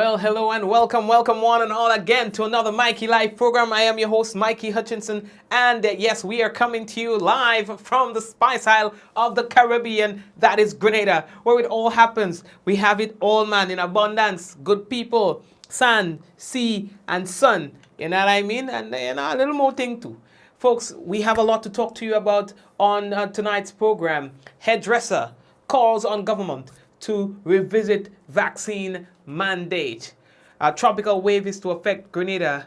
Well, hello and welcome one and all again to another Mikey Live program. I am your host, Mikey Hutchinson, and yes, we are coming to you live from the Spice Isle of the Caribbean, that is Grenada, where it all happens. We have it all, man, in abundance. Good people, sand, sea, and sun. You know what I mean? And a little more thing too. Folks, we have a lot to talk to you about on tonight's program. Hairdresser calls on government to revisit vaccine mandate. Tropical wave is to affect Grenada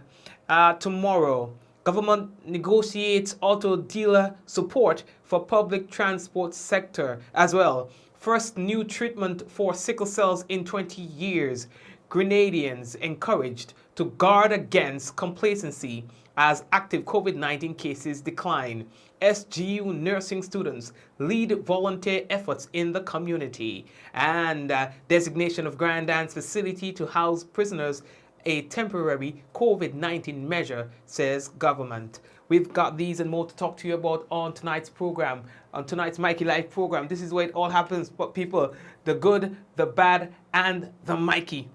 tomorrow. Government negotiates auto dealer support for public transport sector as well. First new treatment for sickle cells in 20 years. Grenadians encouraged to guard against complacency as active COVID-19 cases decline. SGU nursing students lead volunteer efforts in the community. And designation of Grenadians facility to house prisoners, a temporary COVID-19 measure, says government. We've got these and more to talk to you about on tonight's program, on tonight's Mikey Live program. This is where it all happens, but people, the good, the bad, and the Mikey.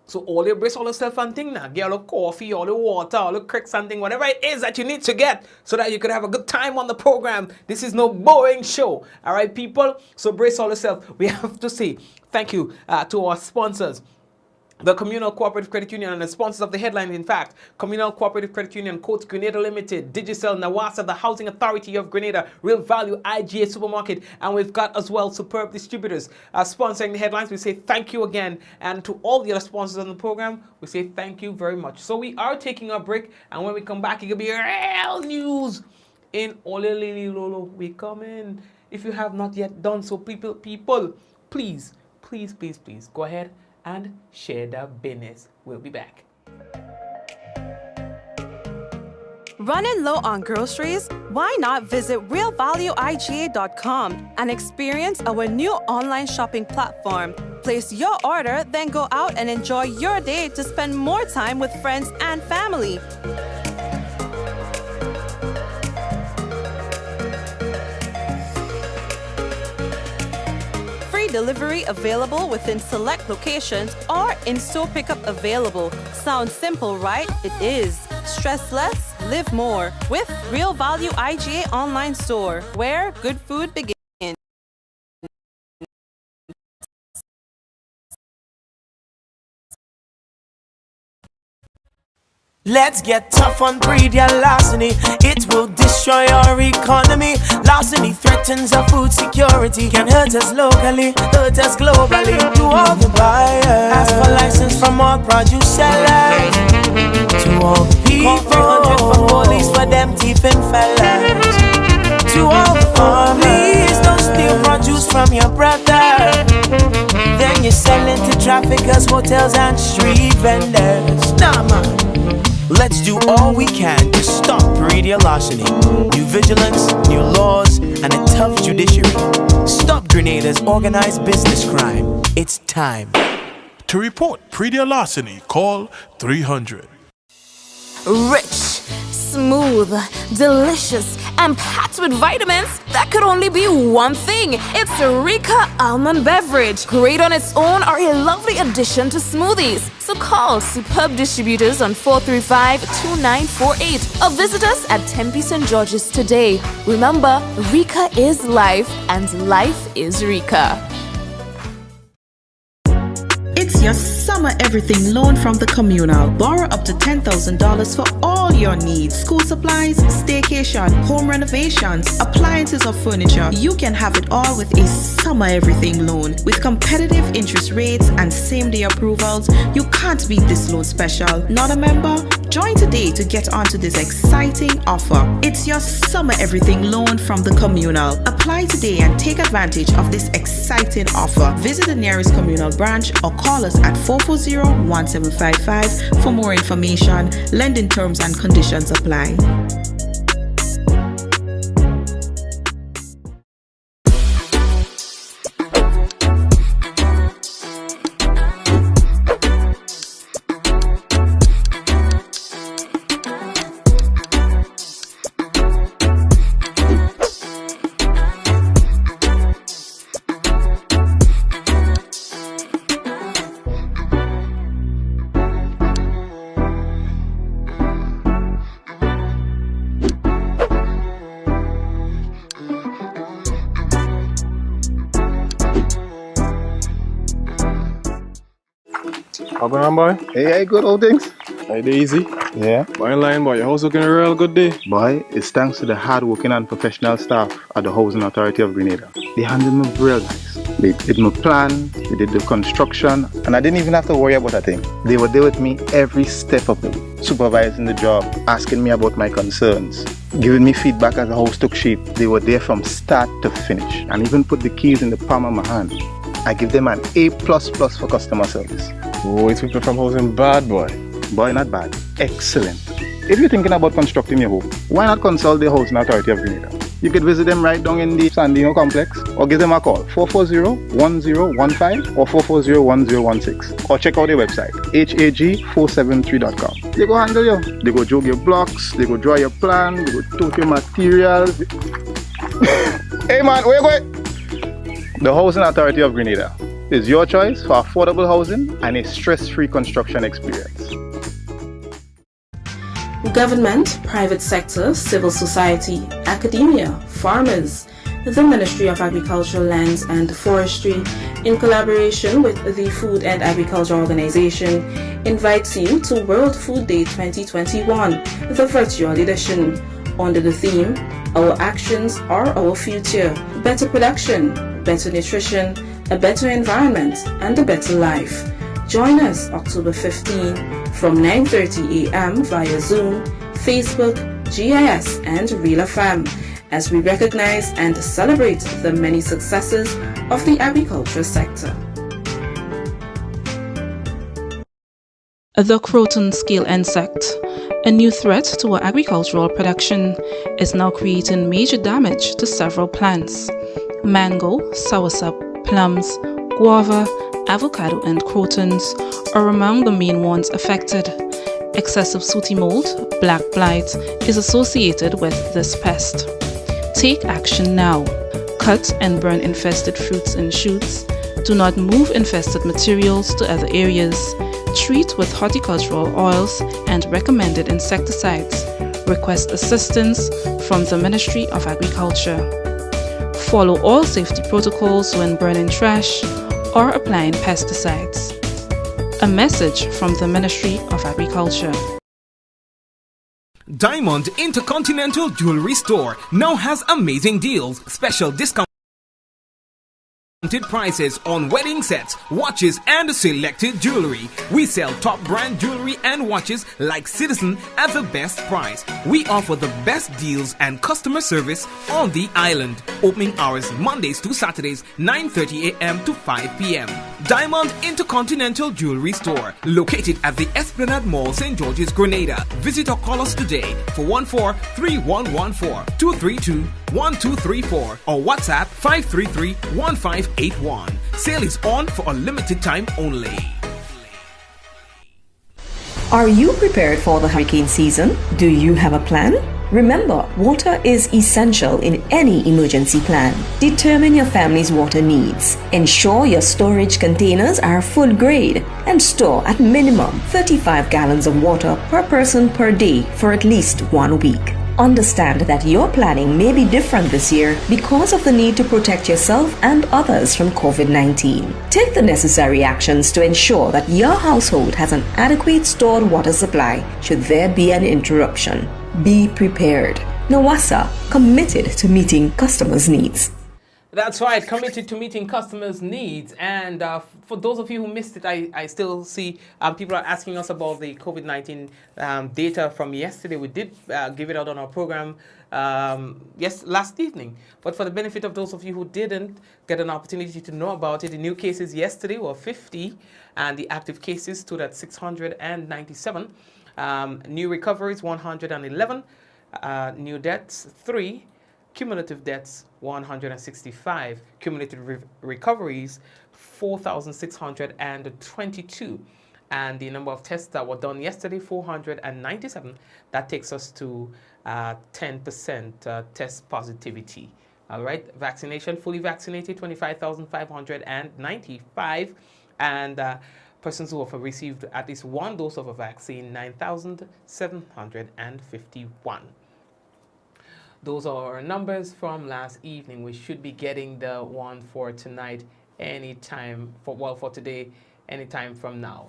So all you brace all yourself and thing now. Get all the coffee, all the water, all the cricks and thing, whatever it is that you need to get so that you could have a good time on the program. This is no boring show. All right, people? So brace all yourself. We have to say thank you to our sponsors. The Communal Cooperative Credit Union and the sponsors of the headline, in fact, Communal Cooperative Credit Union, Coats Grenada Limited, Digicel, Nawasa, the Housing Authority of Grenada, Real Value, IGA Supermarket, and we've got as well Superb Distributors sponsoring the headlines. We say thank you again, and to all the other sponsors on the program, we say thank you very much. So we are taking a break, and when we come back, it will be real news in Olelili Lolo. We come in. If you have not yet done so, people, please, go ahead and share the business. We'll be back. Running low on groceries? Why not visit realvalueiga.com and experience our new online shopping platform? Place your order, then go out and enjoy your day to spend more time with friends and family. Delivery available within select locations or in-store pickup available. Sounds simple, right? It is. Stress less, live more with Real Value IGA online store, where good food begins. Let's get tough on breeder larceny. It will destroy our economy. Larceny threatens our food security. Can hurt us locally, hurt us globally. To all the buyers, ask for license from all produce sellers. To all the people, 300 for police for them thieving fellas. To all the farmers, please don't steal produce from your brother. Then you're selling to traffickers, hotels and street vendors. Nah, man. Let's do all we can to stop breeder larceny. New vigilance, new laws, and a tough judiciary. Stop Grenada's organized business crime. It's time. To report breeder larceny, call 300. Rich, smooth, delicious, and packed with vitamins. That could only be one thing. It's Rika Almond Beverage. Great on its own or a lovely addition to smoothies. So call Superb Distributors on 435-2948 or visit us at Tempe St. George's today. Remember, Rika is life and life is Rika. It's your summer everything loan from the Communal. Borrow up to $10,000 for all your needs. School supplies, staycation, home renovations, appliances or furniture. You can have it all with a summer everything loan. With competitive interest rates and same-day approvals, you can't beat this loan special. Not a member? Join today to get onto this exciting offer. It's your summer everything loan from the Communal. Apply today and take advantage of this exciting offer. Visit the nearest Communal branch or call us at 440-1755 for more information. Lending terms and conditions apply. How going on, boy? Hey, good old things. Hey, easy. Yeah. Boy, in line, boy. Your house looking a real good day. Boy, it's thanks to the hard-working and professional staff at the Housing Authority of Grenada. They handled me real nice. They did my plan, they did the construction, and I didn't even have to worry about a thing. They were there with me every step of the way, supervising the job, asking me about my concerns, giving me feedback as the house took shape. They were there from start to finish, and even put the keys in the palm of my hand. I give them an A++ for customer service. Oh, it's people from housing bad, boy. Boy, not bad. Excellent. If you're thinking about constructing your home, why not consult the Housing Authority of Grenada? You could visit them right down in the Sandino complex, or give them a call 440-1015 or 440-1016, or check out their website hag473.com. They go handle you. They go jog your blocks, they go draw your plan, they go tote your materials. Hey man, where you going? The Housing Authority of Grenada is your choice for affordable housing and a stress-free construction experience. Government, private sector, civil society, academia, farmers, the Ministry of Agriculture, Lands and Forestry, in collaboration with the Food and Agriculture Organization, invites you to World Food Day 2021, the virtual edition, under the theme, Our Actions Are Our Future, Better Production, Better Nutrition, a Better Environment, and a Better Life. Join us October 15 from 9:30 a.m. via Zoom, Facebook, GIS, and Real FM as we recognize and celebrate the many successes of the agriculture sector. The croton scale insect, a new threat to our agricultural production, is now creating major damage to several plants. Mango, soursop, plums, guava, avocado and crotons are among the main ones affected. Excessive sooty mold, black blight, is associated with this pest. Take action now. Cut and burn infested fruits and shoots. Do not move infested materials to other areas. Treat with horticultural oils and recommended insecticides. Request assistance from the Ministry of Agriculture. Follow all safety protocols when burning trash or applying pesticides. A message from the Ministry of Agriculture. Diamond Intercontinental Jewelry Store now has amazing deals, special discounted prices on wedding sets, watches, and selected jewelry. We sell top brand jewelry and watches like Citizen at the best price. We offer the best deals and customer service on the island. Opening hours Mondays to Saturdays, 9:30 a.m. to 5 p.m. Diamond Intercontinental Jewelry Store, located at the Esplanade Mall, St. George's, Grenada. Visit or call us today for 143114 232-1234 or WhatsApp 533-1581. Sale is on for a limited time only. Are you prepared for the hurricane season? Do you have a plan? Remember, water is essential in any emergency plan. Determine your family's water needs. Ensure your storage containers are food grade and store at minimum 35 gallons of water per person per day for at least 1 week. Understand that your planning may be different this year because of the need to protect yourself and others from COVID-19. Take the necessary actions to ensure that your household has an adequate stored water supply should there be an interruption. Be prepared. NAWASA, committed to meeting customers' needs. That's right, committed to meeting customers' needs. And for those of you who missed it, I still see people are asking us about the COVID-19 data from yesterday. We did give it out on our program last evening. But for the benefit of those of you who didn't get an opportunity to know about it, the new cases yesterday were 50 and the active cases stood at 697. New recoveries 111, new deaths 3. Cumulative deaths, 165. Cumulative recoveries, 4,622. And the number of tests that were done yesterday, 497. That takes us to 10% test positivity. All right, vaccination, fully vaccinated, 25,595. And persons who have received at least one dose of a vaccine, 9,751. Those are our numbers from last evening. We should be getting the one for tonight anytime, for today, anytime from now.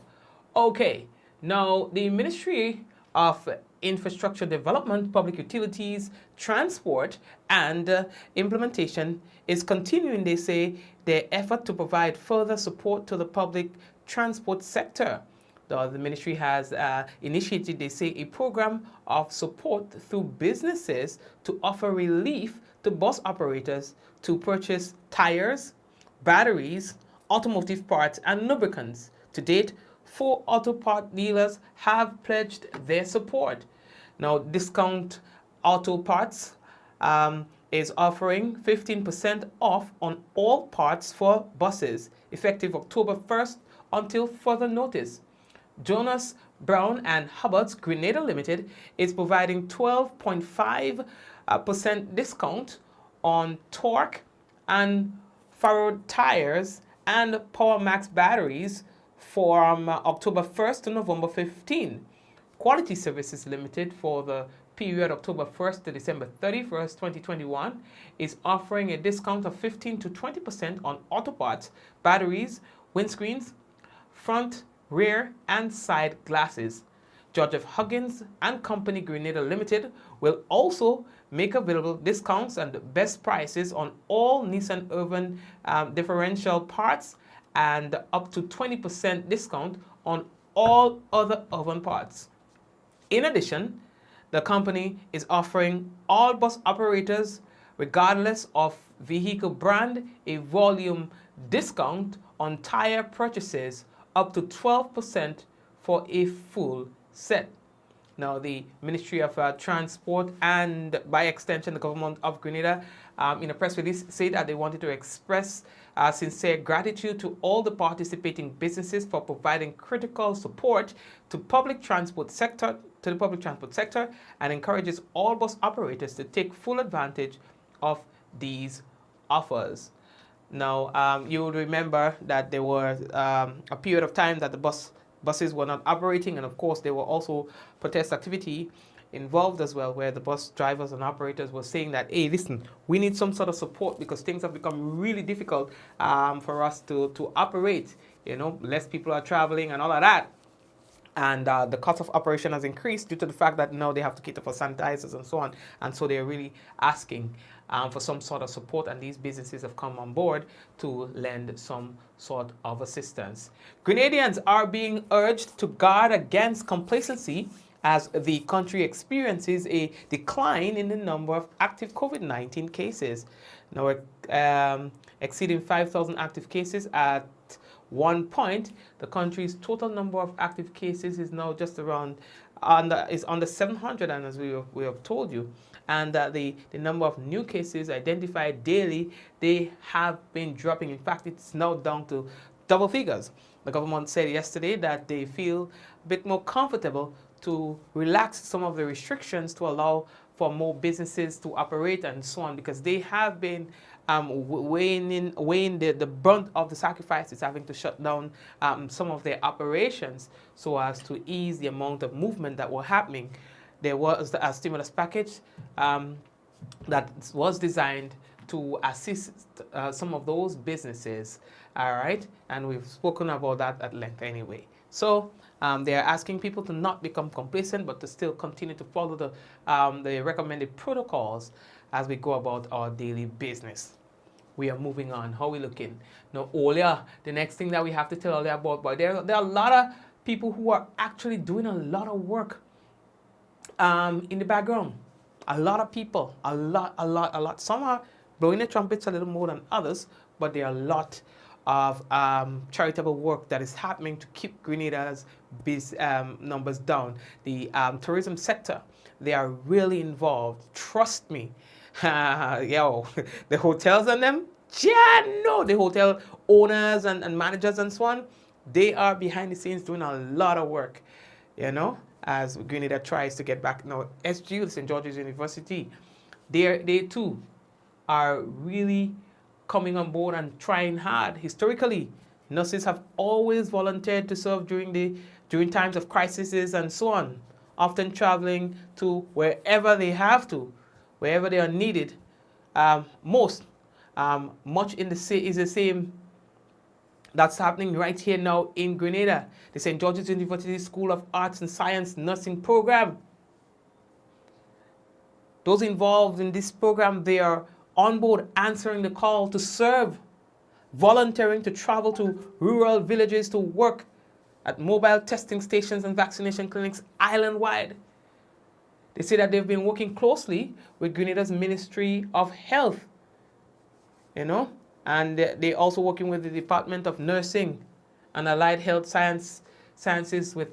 Okay, now the Ministry of Infrastructure Development, Public Utilities, Transport, and Implementation is continuing, they say, their effort to provide further support to the public transport sector. The ministry has initiated, they say, a program of support through businesses to offer relief to bus operators to purchase tires, batteries, automotive parts, and lubricants. To date, 4 auto part dealers have pledged their support. Now, Discount Auto Parts is offering 15% off on all parts for buses, effective October 1st until further notice. Jonas Brown and Hubbard's Grenada Limited is providing 12.5% discount on torque and furrowed tires and Power Max batteries from October 1st to November 15. Quality Services Limited, for the period October 1st to December 31st, 2021, is offering a discount of 15 to 20% on auto parts, batteries, windscreens, front, rear, and side glasses. George F. Huggins and Company Grenada Limited will also make available discounts and best prices on all Nissan Urban differential parts and up to 20% discount on all other urban parts. In addition, the company is offering all bus operators, regardless of vehicle brand, a volume discount on tire purchases up to 12% for a full set. Now, the Ministry of Transport and, by extension, the Government of Grenada, in a press release, said that they wanted to express sincere gratitude to all the participating businesses for providing critical support to public transport sector, and encourages all bus operators to take full advantage of these offers. Now, you will remember that there was a period of time that the buses were not operating, and of course there were also protest activity involved as well, where the bus drivers and operators were saying that, hey, listen, we need some sort of support because things have become really difficult for us to operate. You know, less people are traveling and all of that. And the cost of operation has increased due to the fact that now they have to cater for sanitizers and so on. And so they're really asking for some sort of support, and these businesses have come on board to lend some sort of assistance. Grenadians are being urged to guard against complacency as the country experiences a decline in the number of active COVID-19 cases. Now, exceeding 5,000 active cases at one point, the country's total number of active cases is now just around under 700, and as we have told you, and the number of new cases identified daily, they have been dropping. In fact, it's now down to double figures. The government said yesterday that they feel a bit more comfortable to relax some of the restrictions to allow for more businesses to operate and so on, because they have been weighing the brunt of the sacrifices, having to shut down some of their operations so as to ease the amount of movement that were happening. There was a stimulus package that was designed to assist some of those businesses, all right? And we've spoken about that at length anyway. So they're asking people to not become complacent, but to still continue to follow the recommended protocols as we go about our daily business. We are moving on. How are we looking? Now, Olia, the next thing that we have to tell Olia about, but there are a lot of people who are actually doing a lot of work in the background. A lot of people, a lot. Some are blowing the trumpets a little more than others, but there are a lot of charitable work that is happening to keep Grenada's numbers down. The tourism sector, they are really involved. Trust me. Yo, the hotels and them, the hotel owners and managers and so on, they are behind the scenes doing a lot of work, you know, as Grenada tries to get back. Now, SGU, St. George's University, they too are really coming on board and trying hard. Historically, nurses have always volunteered to serve during times of crises and so on, often traveling to wherever they have to, wherever they are needed. Much is the same That's happening right here now in Grenada. The St. George's University School of Arts and Science Nursing Program. Those involved in this program, they are on board answering the call to serve, volunteering to travel to rural villages to work at mobile testing stations and vaccination clinics island-wide. They say that they've been working closely with Grenada's Ministry of Health, and they're also working with the Department of Nursing and Allied Health Sciences with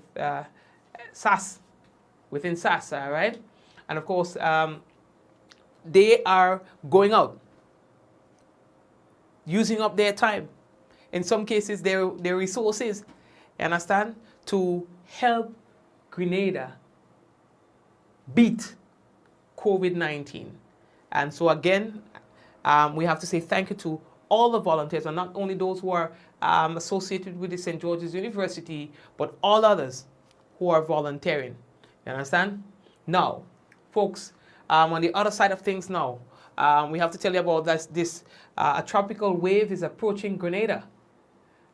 SAS, within SAS, all right? And of course, they are going out, using up their time, in some cases their resources, you understand, to help Grenada beat COVID-19. And so again, we have to say thank you to all the volunteers, and not only those who are associated with the St. George's University, but all others who are volunteering. You understand? Now, folks, on the other side of things now, we have to tell you about this a tropical wave is approaching Grenada,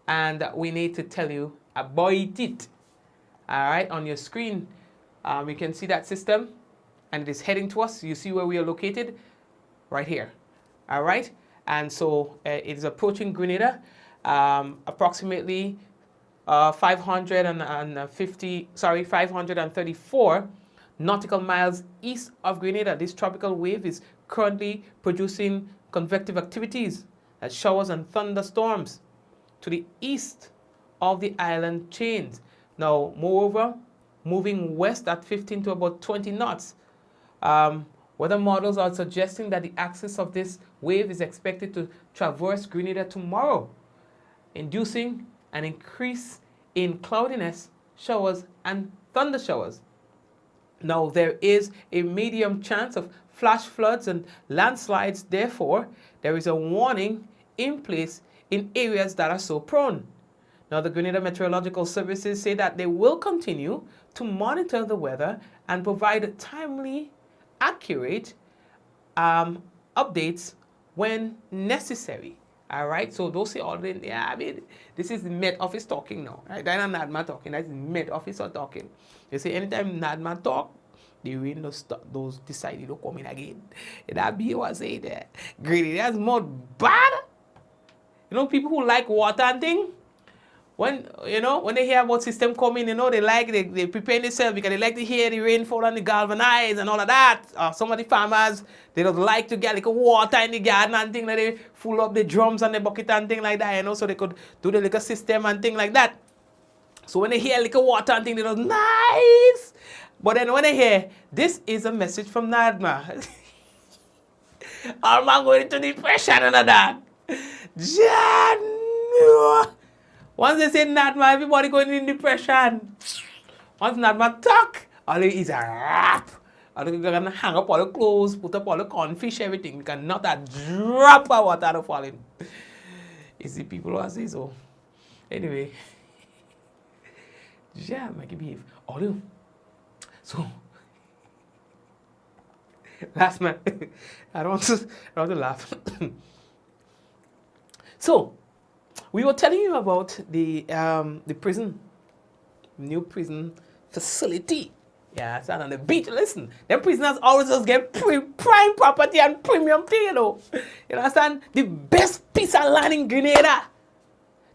and we need to tell you about it. All right, on your screen, you can see that system, and it is heading to us. You see where we are located? Right here. All right, and so it is approaching Grenada, approximately 534 nautical miles east of Grenada. This tropical wave is currently producing convective activities, as showers and thunderstorms to the east of the island chains. Now, moreover, moving west at 15 to about 20 knots. Weather models are suggesting that the axis of this wave is expected to traverse Grenada tomorrow, inducing an increase in cloudiness, showers, and thunder showers. Now, there is a medium chance of flash floods and landslides. Therefore, there is a warning in place in areas that are so prone. Now, the Grenada Meteorological Services say that they will continue to monitor the weather and provide timely, accurate updates when necessary. All right, so those say all the, yeah, I mean, this is the Met Office talking now, right? That's not NADMA talking, that's the Met Office are talking. They say anytime NADMA talk, the rain those decide to come in again. And that be what say that. Grenada is more bad. You know, people who like water and thing, when they hear about system coming, they prepare themselves because they like to hear the rainfall and the galvanize and all of that. Some of the farmers, they don't like to get like water in the garden and thing like they full up the drums and the bucket and thing like that, so they could do the little system and thing like that. So when they hear like water and thing, they go, nice. But then when they hear, this is a message from NADMA. Our man going into depression and all that. Once they say NADMA, everybody going in depression. Once NADMA talk, all it is a rap. All you're going to hang up all the clothes, put up all the cornfish, everything. Because not a drop of water to fall in. You see people who say so. Anyway. Yeah, Mikey behave. Audio. So, last man, I don't want to laugh. So, we were telling you about the prison, new prison facility. Yeah, it's on the beach. Listen, them prisoners always just get prime property and premium thing, You understand? The best piece of land in Grenada,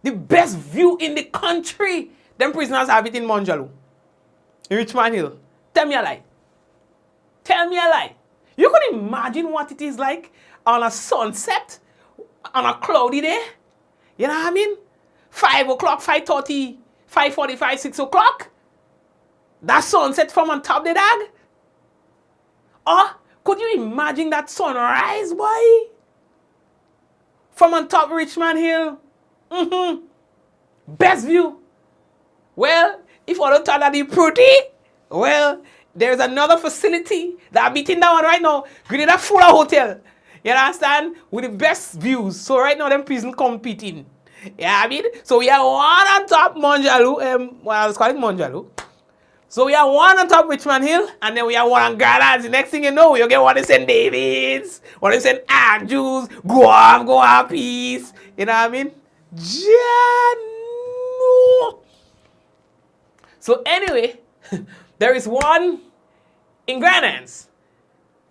the best view in the country. Them prisoners have it in Monjalo, in Richmond Hill. Tell me a lie. Tell me a lie. You can imagine what it is like on a sunset, on a cloudy day. You know what I mean? 5 o'clock, 5:30, 5:45, 6 o'clock. That sunset from on top of the dag. Or could you imagine that sunrise, boy? From on top of Richmond Hill. Best view. Well, if I don't tell that it's pretty, well, there's another facility that I'm meeting that one right now. Grenada full of hotel. You understand? With the best views. So right now, them prison competing. Yeah, I mean? So we have one on top Monjalo. Let's call it Monjalo. So we have one on top Richmond Hill, and then we have one on Grenada. The next thing you know, you get one in St. David's, one in St. Andrews, go off, peace. You know what I mean? No. So anyway, there is one in Grenadians.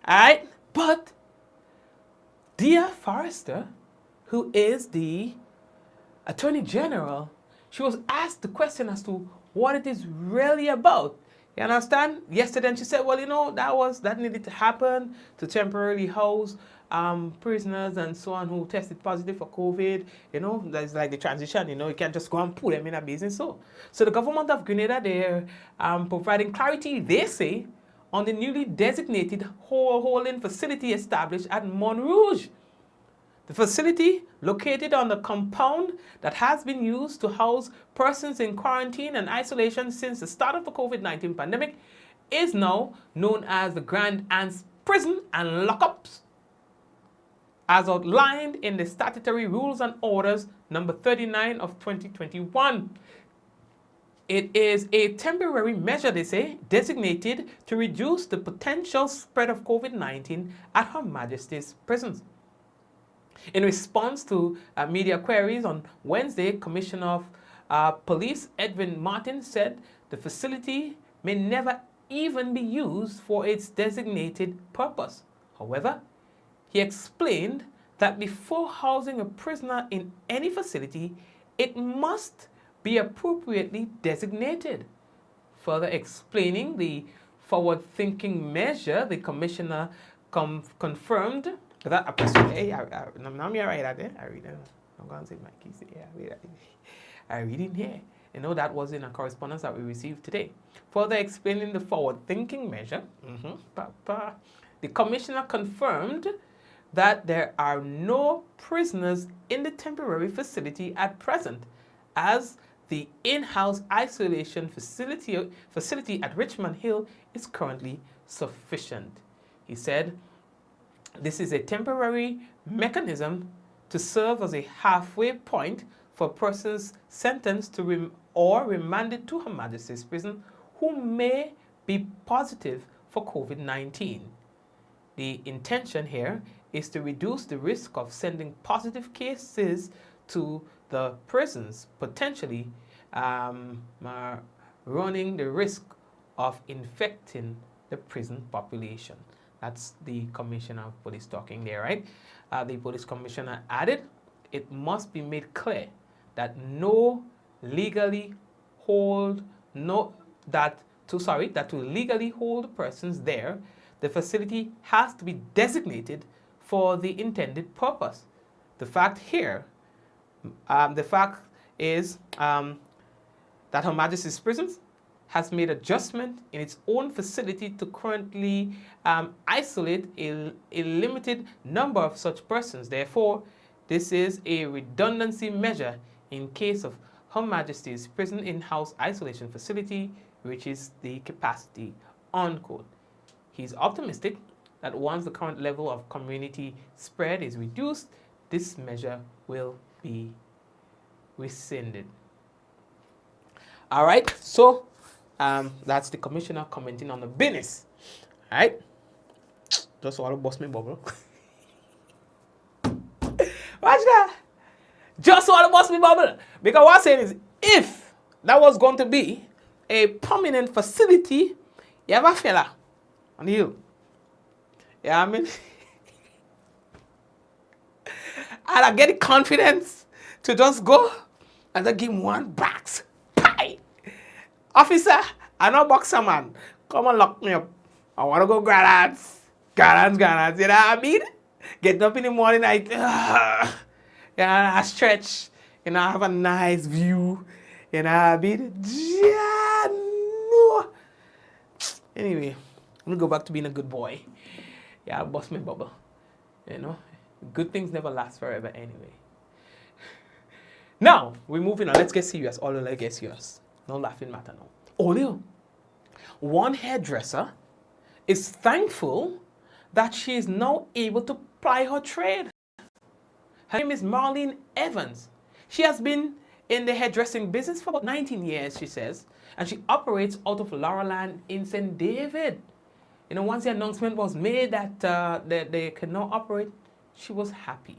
Alright? But Dear Forrester, who is the Attorney General, she was asked the question as to what it is really about. You understand? Yesterday she said, well, you know, that needed to happen to temporarily house prisoners and so on who tested positive for COVID. You know, that's like the transition, you know, you can't just go and put them in a business. So the government of Grenada, they're providing clarity, they say, on the newly designated holding facility established at Montrouge. The facility, located on the compound that has been used to house persons in quarantine and isolation since the start of the COVID-19 pandemic, is now known as the Grand Anse Prison and Lockups, as outlined in the Statutory Rules and Orders number 39 of 2021. It is a temporary measure, they say, designated to reduce the potential spread of COVID-19 at Her Majesty's prisons. In response to media queries on Wednesday, Commissioner of Police Edwin Martin said the facility may never even be used for its designated purpose. However, he explained that before housing a prisoner in any facility, it must be appropriately designated. Further explaining the forward-thinking measure, the commissioner confirmed that a person, hey, now me right at there. I read it. I'm going to say Mikey. Yeah, I read in here. You know, that was in a correspondence that we received today. Further explaining the forward-thinking measure, the commissioner confirmed that there are no prisoners in the temporary facility at present, as the in-house isolation facility at Richmond Hill is currently sufficient. He said, this is a temporary mechanism to serve as a halfway point for persons sentenced to or remanded to Her Majesty's prison who may be positive for COVID-19. The intention here is to reduce the risk of sending positive cases to the prisons, potentially running the risk of infecting the prison population. That's the Commissioner of Police talking there, right? The Police Commissioner added, it must be made clear that to legally hold persons there, the facility has to be designated for the intended purpose. The fact is that Her Majesty's prisons has made adjustment in its own facility to currently isolate a limited number of such persons. Therefore, this is a redundancy measure in case of Her Majesty's prison in-house isolation facility reaches the capacity, unquote. He's optimistic that once the current level of community spread is reduced, this measure will be rescinded. All right, so that's the commissioner commenting on the business. All right, just want to bust me bubble. Watch that. Just want to bust me bubble. Because what I'm saying is, if that was going to be a permanent facility, you have a fella on the hill. Yeah, I mean, and I get the confidence to just go and then give him one box. Pie. Officer, I'm not boxer man. Come and lock me up. I want to go Grenadians. Grenadians. You know what I mean? Getting up in the morning, I stretch. You know, I have a nice view. You know what I mean? Yeah, no. Anyway, I'm going to go back to being a good boy. Yeah, I bust my bubble. You know, good things never last forever anyway. Now, we're moving on. Let's get serious. All let's get serious. No laughing matter now. Only one hairdresser is thankful that she is now able to ply her trade. Her name is Marlene Evans. She has been in the hairdressing business for about 19 years, she says, and she operates out of Laurelland in St. David. You know, once the announcement was made that they can now operate, she was happy.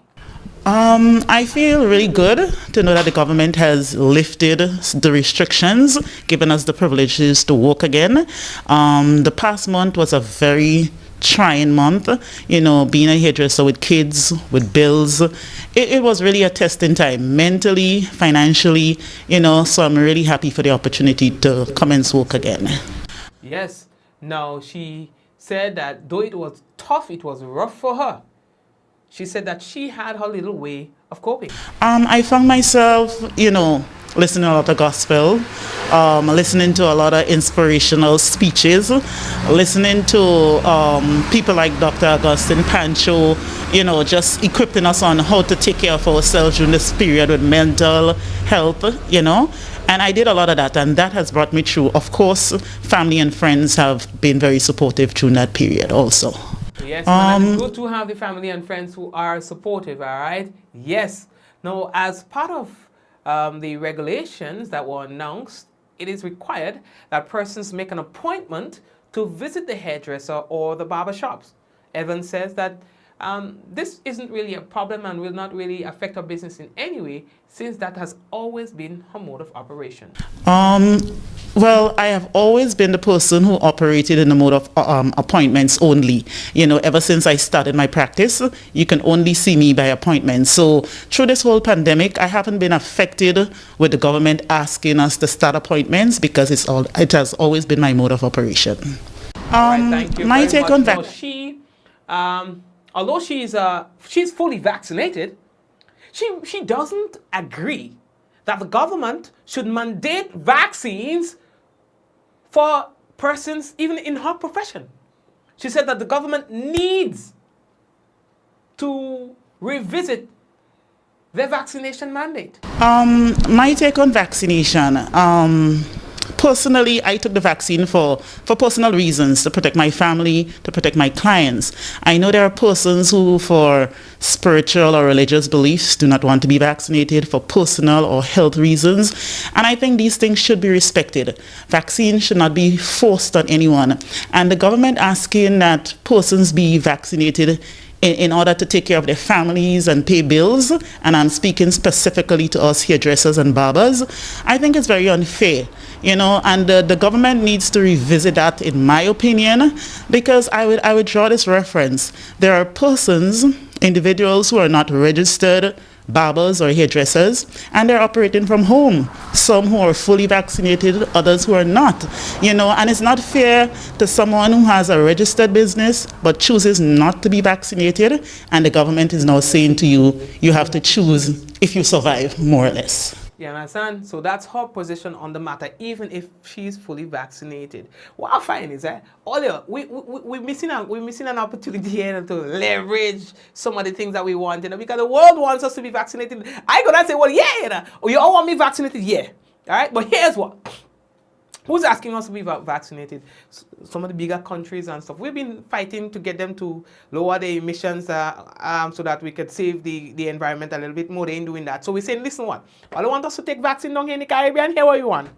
I feel really good to know that the government has lifted the restrictions, given us the privileges to work again. The past month was a very trying month, you know, being a hairdresser with kids, with bills. It was really a testing time, mentally, financially, you know, so I'm really happy for the opportunity to commence work again. Yes. Now, she said that though it was tough, it was rough for her. She said that she had her little way of coping. I found myself, you know, listening to a lot of gospel, listening to a lot of inspirational speeches, listening to people like Dr. Augustine Pancho, you know, just equipping us on how to take care of ourselves during this period with mental health, you know. And I did a lot of that, and that has brought me through. Of course, family and friends have been very supportive during that period also. Yes, and it's good to have the family and friends who are supportive, all right? Yes. Now, as part of the regulations that were announced, it is required that persons make an appointment to visit the hairdresser or the barber shops. Evans says that this isn't really a problem and will not really affect our business in any way, since that has always been her mode of operation. Well, I have always been the person who operated in the mode of appointments only. You know, ever since I started my practice, you can only see me by appointment. So through this whole pandemic, I haven't been affected with the government asking us to start appointments because it has always been my mode of operation. Right, thank you My very take much. on Now, she, although she's fully vaccinated, she doesn't agree that the government should mandate vaccines for persons even in her profession. She said that the government needs to revisit their vaccination mandate. My take on vaccination. Personally, I took the vaccine for personal reasons, to protect my family, to protect my clients. I know there are persons who, for spiritual or religious beliefs, do not want to be vaccinated for personal or health reasons. And I think these things should be respected. Vaccines should not be forced on anyone. And the government asking that persons be vaccinated in order to take care of their families and pay bills, and I'm speaking specifically to us hairdressers and barbers, I think it's very unfair, you know, and the government needs to revisit that, in my opinion, because I would draw this reference. There are persons, individuals who are not registered barbers or hairdressers, and they're operating from home. Some who are fully vaccinated, others who are not, you know, and it's not fair to someone who has a registered business but chooses not to be vaccinated, and the government is now saying to you, you have to choose if you survive, more or less. You understand? So that's her position on the matter, even if she's fully vaccinated. What I find is that we're missing an opportunity here to leverage some of the things that we want, you know, because the world wants us to be vaccinated. I gonna say, well, yeah, you know, you all want me vaccinated, yeah. All right, but here's what. Who's asking us to be vaccinated? Some of the bigger countries and stuff. We've been fighting to get them to lower their emissions so that we could save the environment a little bit more. They ain't doing that. So we're saying, listen, what? All I want us to take vaccine down here in the Caribbean, here what you want.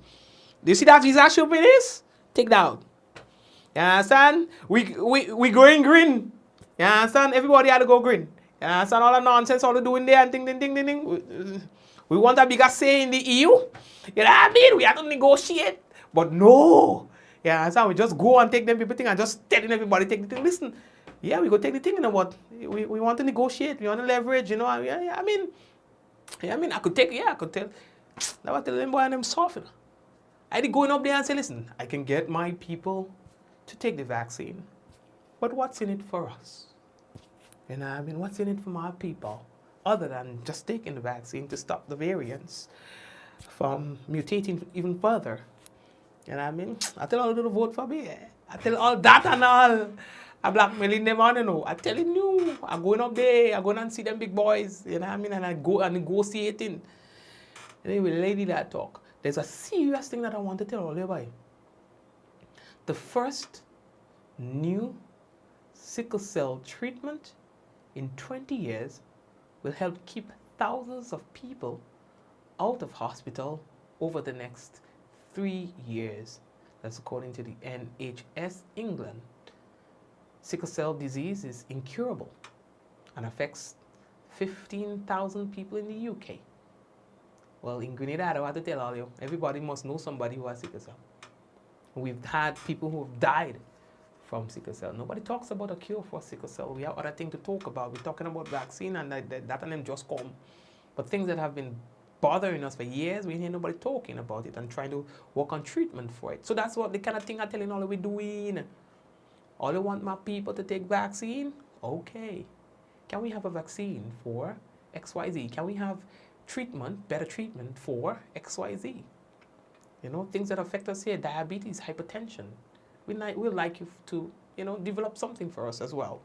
Do you see that visa ship it is? Take that out. You understand? We going green. You understand? Everybody had to go green. You understand all the nonsense all they doing there and ding. We want a bigger say in the EU. You know what I mean? We have to negotiate. But no, yeah, so we just go and take them people thing and just telling everybody take the thing. Listen, yeah, we go take the thing, you know what? We want to negotiate, we want to leverage, you know. I mean, I could tell. That was telling them boy and them soft. I did going up there and say, listen, I can get my people to take the vaccine, but what's in it for us? You know, I mean, what's in it for my people, other than just taking the vaccine to stop the variants from mutating even further? And I mean, I tell all of them to vote for me. I tell all that and all. I'm blackmailing them on, you know. I'm telling you, I'm going up there. I'm going and see them big boys. You know what I mean? And I go and negotiating. Anyway, lady that talk. There's a serious thing that I want to tell all everybody. The first new sickle cell treatment in 20 years will help keep thousands of people out of hospital over the next 3 years. That's according to the NHS England. Sickle cell disease is incurable and affects 15,000 people in the UK. Well, in Grenada, I don't have to tell all you. Everybody must know somebody who has sickle cell. We've had people who have died from sickle cell. Nobody talks about a cure for sickle cell. We have other things to talk about. We're talking about vaccine and that and them just come. But things that have been bothering us for years, we hear nobody talking about it and trying to work on treatment for it. So that's what the kind of thing I'm telling all we're doing. All you want my people to take vaccine? Okay. Can we have a vaccine for XYZ? Can we have treatment, better treatment for XYZ? You know, things that affect us here, diabetes, hypertension. We'd like you to, you know, develop something for us as well.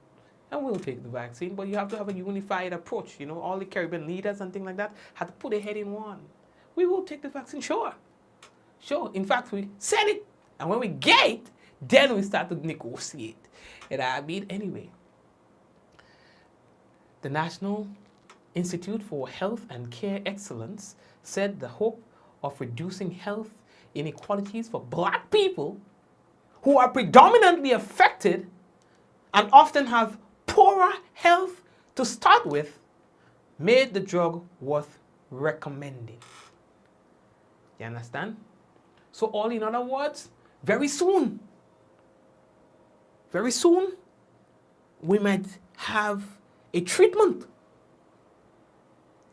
And we'll take the vaccine, but you have to have a unified approach. You know, all the Caribbean leaders and things like that had to put their head in one. We will take the vaccine, sure. Sure, in fact, we said it. And when we get it, then we start to negotiate. And I mean, anyway, the National Institute for Health and Care Excellence said the hope of reducing health inequalities for Black people who are predominantly affected and often have poorer health to start with made the drug worth recommending. You understand? So all in other words, very soon, we might have a treatment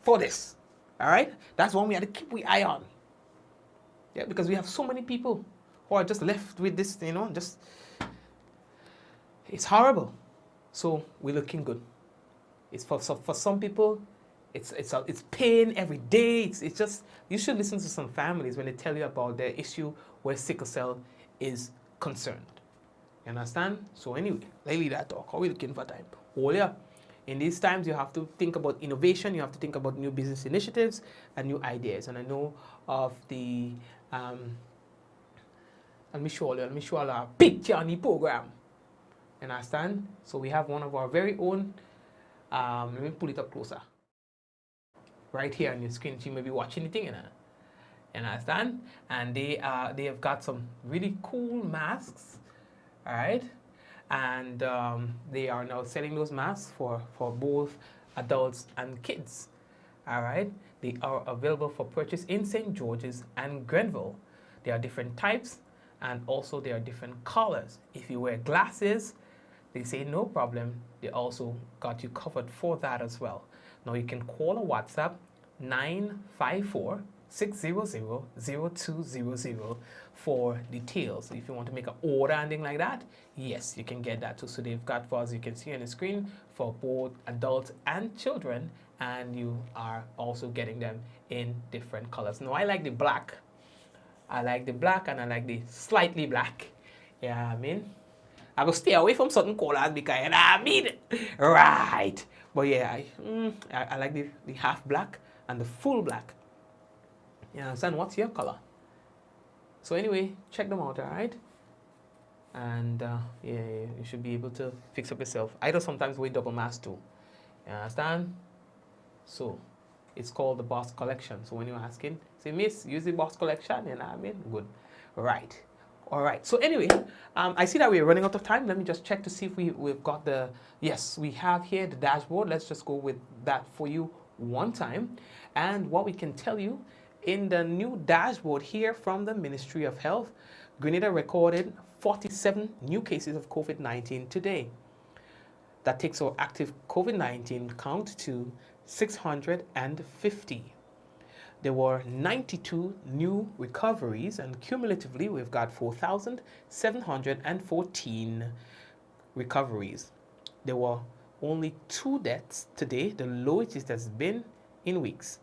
for this. All right? That's one we have to keep our eye on. Yeah, because we have so many people who are just left with this, you know, just, it's horrible. So we're looking good. It's for some people, it's pain every day. It's just, you should listen to some families when they tell you about their issue where sickle cell is concerned. You understand? So anyway, let's leave that talk. How are we looking for time? Oh yeah. In these times, you have to think about innovation. You have to think about new business initiatives and new ideas. And I know of the, let me show you a picture on the program. You understand? So we have one of our very own, let me pull it up closer. Right here on your screen, you may be watching the thing, you understand? And they have got some really cool masks, all right? And they are now selling those masks for both adults and kids, all right? They are available for purchase in St. George's and Grenville. There are different types, and also there are different colors. If you wear glasses, they say no problem. They also got you covered for that as well. Now you can call or WhatsApp 954-600-0200 for details. If you want to make an order and thing like that, yes, you can get that too. So they've got, for as you can see on the screen, for both adults and children, and you are also getting them in different colors. Now I like the black. I like the black and I like the slightly black. Yeah, I mean, I will stay away from certain colors because, you know what I mean? Right. But yeah, I like the half black and the full black. You understand? What's your color? So anyway, check them out, all right? And yeah, you should be able to fix up yourself. I do sometimes wear double mask too. You understand? So it's called the Boss Collection. So when you're asking, say, miss, use the Boss Collection, you know what I mean? Good. Right. All right. So anyway, I see that we're running out of time. Let me just check to see if we've got the, yes, we have here the dashboard. Let's just go with that for you one time. And what we can tell you in the new dashboard here from the Ministry of Health, Grenada recorded 47 new cases of COVID-19 today. That takes our active COVID-19 count to 650. There were 92 new recoveries, and cumulatively we've got 4,714 recoveries. There were only 2 deaths today, the lowest it has been in weeks.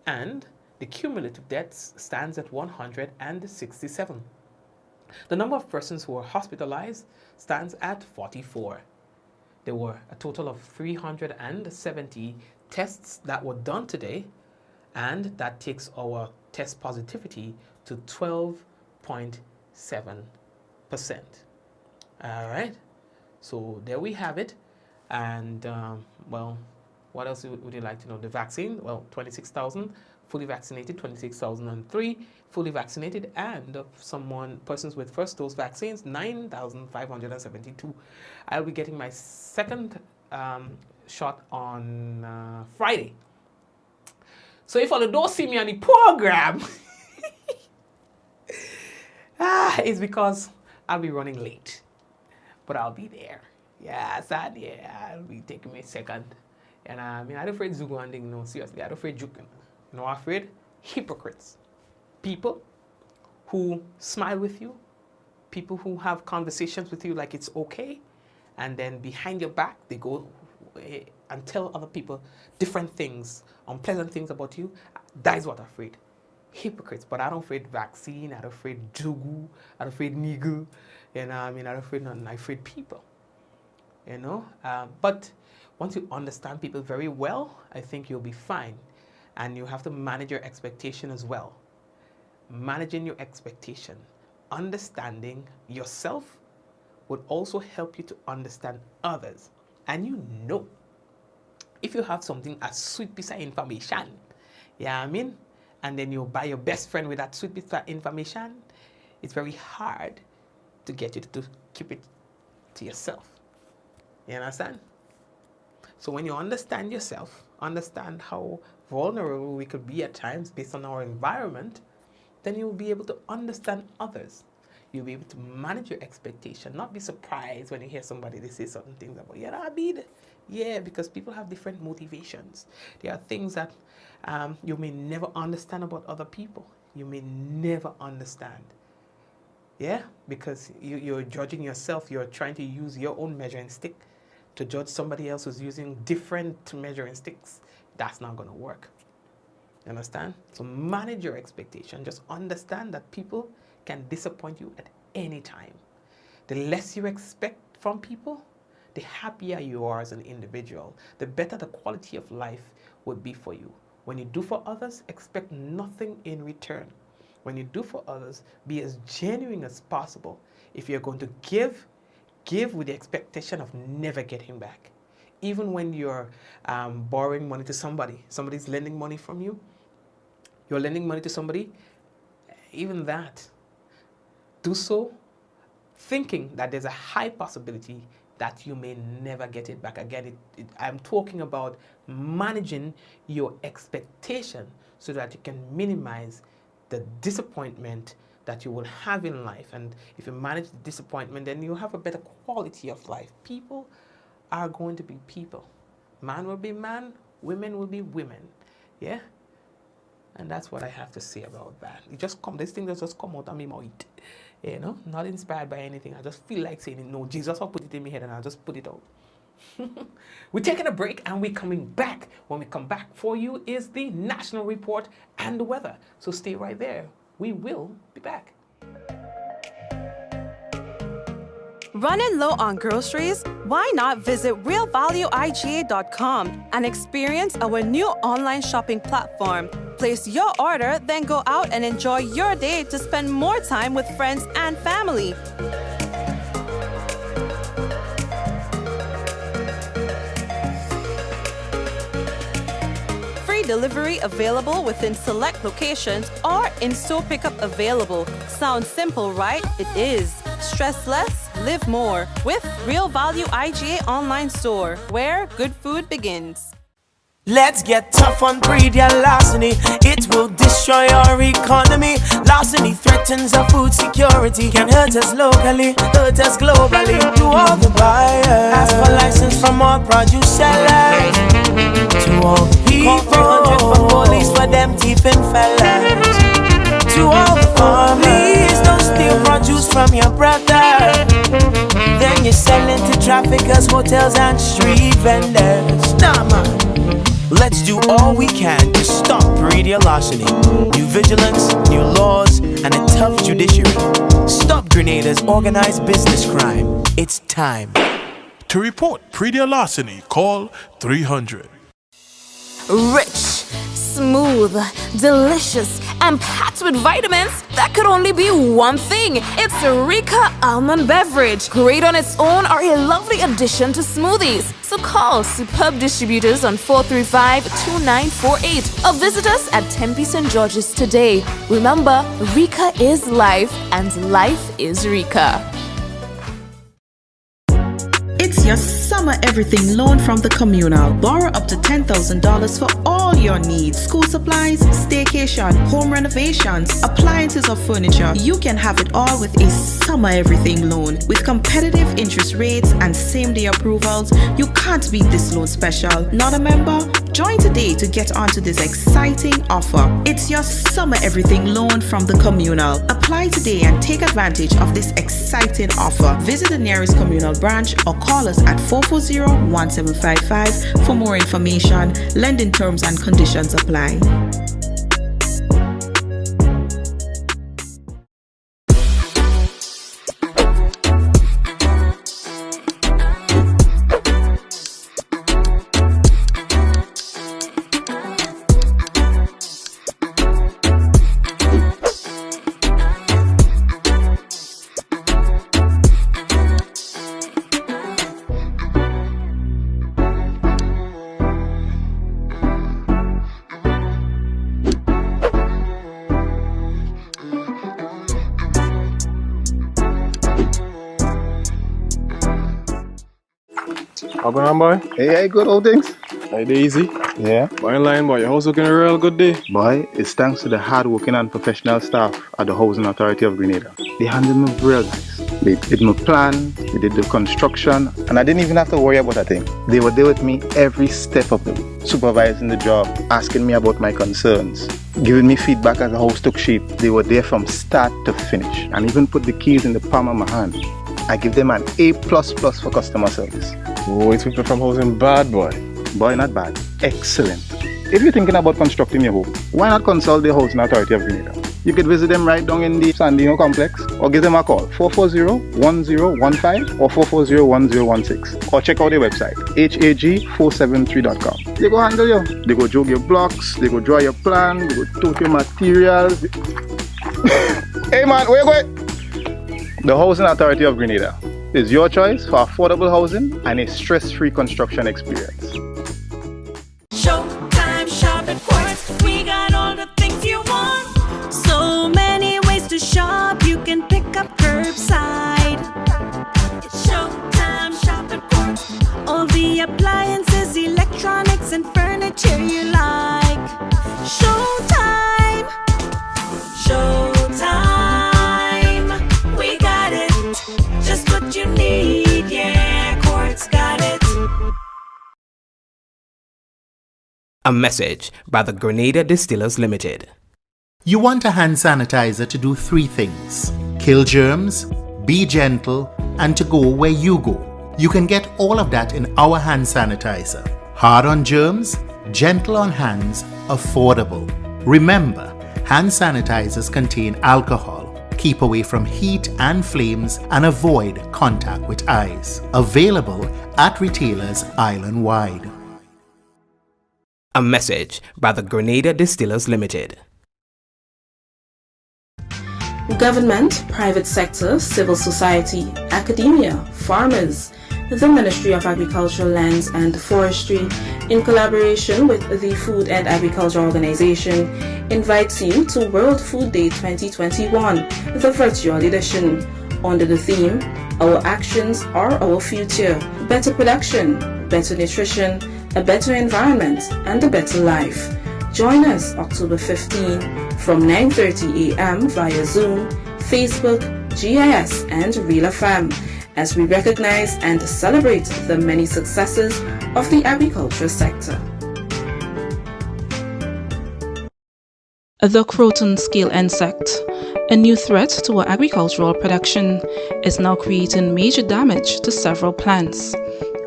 And the cumulative deaths stands at 167. The number of persons who were hospitalized stands at 44. There were a total of 370 tests that were done today, and that takes our test positivity to 12.7%. All right, so there we have it. And well, what else would you like to know? The vaccine, well, 26,000 fully vaccinated, 26,003 fully vaccinated, and persons with first dose vaccines, 9,572. I'll be getting my second shot on Friday. So if you don't see me on the program, it's because I'll be running late. But I'll be there. Yeah, sad, yeah. I'll be taking me a second. And I mean, I'm not afraid to go and thing, no, seriously. I'm not afraid to joke. You know, I'm afraid? Hypocrites. People who smile with you, people who have conversations with you like it's okay, and then behind your back, they go and tell other people different things, unpleasant things about you. That is what I'm afraid. Hypocrites. But I don't afraid vaccine, I don't afraid jugu, I don't afraid nigga. You know, I mean, I don't afraid nothing, I afraid people. You know? But once you understand people very well, I think you'll be fine. And you have to manage your expectation as well. Managing your expectation, understanding yourself would also help you to understand others. And you know, if you have something, a sweet piece of information, yeah, I mean, and then you buy your best friend with that sweet piece of information, it's very hard to get you to keep it to yourself. You understand? So when you understand yourself, understand how vulnerable we could be at times based on our environment, then you'll be able to understand others. You'll be able to manage your expectation, not be surprised when you hear somebody they say certain things about, yeah, I mean, yeah, because people have different motivations. There are things that you may never understand about other people. You may never understand. Yeah, because you're judging yourself. You're trying to use your own measuring stick to judge somebody else who's using different measuring sticks. That's not going to work. You understand? So manage your expectation. Just understand that people can disappoint you at any time. The less you expect from people, the happier you are as an individual, the better the quality of life would be for you. When you do for others, expect nothing in return. When you do for others, be as genuine as possible. If you're going to give with the expectation of never getting back. Even when you're borrowing money to somebody, somebody's lending money from you, you're lending money to somebody, even that, do so thinking that there's a high possibility that you may never get it back. Again, I'm talking about managing your expectation so that you can minimize the disappointment that you will have in life. And if you manage the disappointment, then you'll have a better quality of life. People are going to be people. Man will be man, women will be women. Yeah? And that's what I have to say about that. This thing just come out of my mouth. You know, not inspired by anything. I just feel like saying it. No, Jesus will put it in my head and I'll just put it out. We're taking a break and we're coming back. When we come back for you is the national report and the weather. So stay right there. We will be back. Running low on groceries? Why not visit realvalueiga.com and experience our new online shopping platform? Place your order, then go out and enjoy your day to spend more time with friends and family. Free delivery available within select locations or in-store pickup available. Sounds simple, right? It is. Stress less, live more with Real Value IGA online store, where good food begins. Let's get tough on breed your larceny. It will destroy our economy. Larceny threatens our food security. Can hurt us locally, hurt us globally. To all the buyers, ask for license from all produce sellers. To all the people, call 300 for police for them thieving fellas. To all the farmers, please don't steal produce from your brother. Then you're selling to traffickers, hotels and street vendors. Nah man, let's do all we can to stop radio larceny. New vigilance, new laws, and a tough judiciary. Stop Grenada's organized business crime. It's time. To report pre-deal larceny, call 300. Rich, smooth, delicious, and packed with vitamins that could only be one thing. It's Rika Almond Beverage. Great on its own or a lovely addition to smoothies. So call superb distributors on 435-2948 or visit us at Tempe St. George's today. Remember, Rika is life and life is Rika. It's your summer summer everything loan from the communal. Borrow up to $10,000 for all your needs. School supplies, staycation, home renovations, appliances or furniture. You can have it all with a summer everything loan. With competitive interest rates and same-day approvals, you can't beat this loan special. Not a member? Join today to get onto this exciting offer. It's your summer everything loan from the communal. Apply today and take advantage of this exciting offer. Visit the nearest communal branch or call us at 440-1755 for more information. Lending terms and conditions apply. How going on, boy? Hey, good old things. Hey, easy. Yeah. Boy, in line, boy. Your house looking a real good day. Boy, it's thanks to the hard-working and professional staff at the Housing Authority of Grenada. They handled me real nice. They did my plan, they did the construction, and I didn't even have to worry about a thing. They were there with me every step of the way, supervising the job, asking me about my concerns, giving me feedback as the house took shape. They were there from start to finish, and even put the keys in the palm of my hand. I give them an A++ for customer service. Boys, people from housing bad, boy. Boy, not bad. Excellent. If you're thinking about constructing your home, why not consult the Housing Authority of Grenada? You could visit them right down in the Sandino complex or give them a call 440-1015 or 440-1016 or check out their website hag473.com. They go handle you. They go jog your blocks, they go draw your plan, they go tote your materials. Hey man, where you going? The Housing Authority of Grenada is your choice for affordable housing and a stress-free construction experience. Showtime shop at Quartz. We got all the things you want. So many ways to shop. You can pick up curbside. It's showtime shop at Quartz. All the appliances, electronics, and furniture you like. Showtime. Showtime. We got it. Just what you need. Yeah, Quartz got it. A message by the Grenada Distillers Limited. You want a hand sanitizer to do 3 things: kill germs, be gentle, and to go where you go. You can get all of that in our hand sanitizer. Hard on germs, gentle on hands, affordable. Remember, hand sanitizers contain alcohol. Keep away from heat and flames and avoid contact with eyes. Available at retailers island-wide. A message by the Grenada Distillers Limited. Government, private sector, civil society, academia, farmers, the Ministry of Agricultural Lands and Forestry, in collaboration with the Food and Agriculture Organization, invites you to World Food Day 2021, the virtual edition, under the theme, Our Actions Are Our Future, Better Production, Better Nutrition, a Better Environment, and a Better Life. Join us October 15 from 9:30 a.m. via Zoom, Facebook, GIS, and Real FM as we recognize and celebrate the many successes of the agriculture sector. The croton scale insect, a new threat to our agricultural production, is now creating major damage to several plants.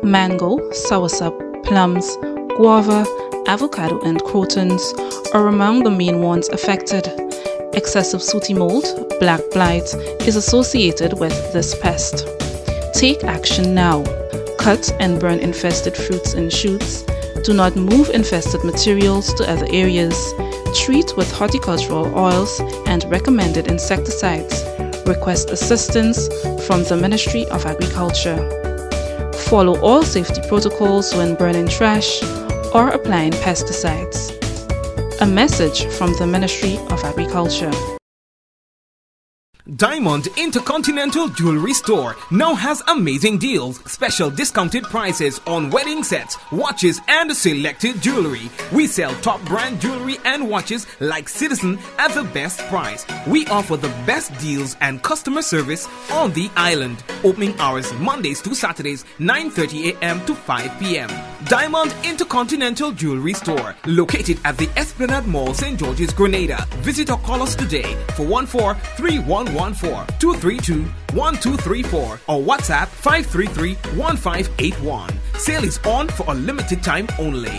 Mango, soursop, plums, guava, avocado, and crotons are among the main ones affected. Excessive sooty mold, black blight, is associated with this pest. Take action now. Cut and burn infested fruits and shoots. Do not move infested materials to other areas. Treat with horticultural oils and recommended insecticides. Request assistance from the Ministry of Agriculture. Follow all safety protocols when burning trash or applying pesticides. A message from the Ministry of Agriculture. Diamond Intercontinental Jewelry Store now has amazing deals, special discounted prices on wedding sets, watches, and selected jewelry. We sell top brand jewelry and watches like Citizen at the best price. We offer the best deals and customer service on the island. Opening hours Mondays to Saturdays, 9:30 a.m. to 5 p.m. Diamond Intercontinental Jewelry Store, located at the Esplanade Mall, St. George's, Grenada. Visit or call us today for 143114-232-1234 or WhatsApp 533-1581. Sale is on for a limited time only.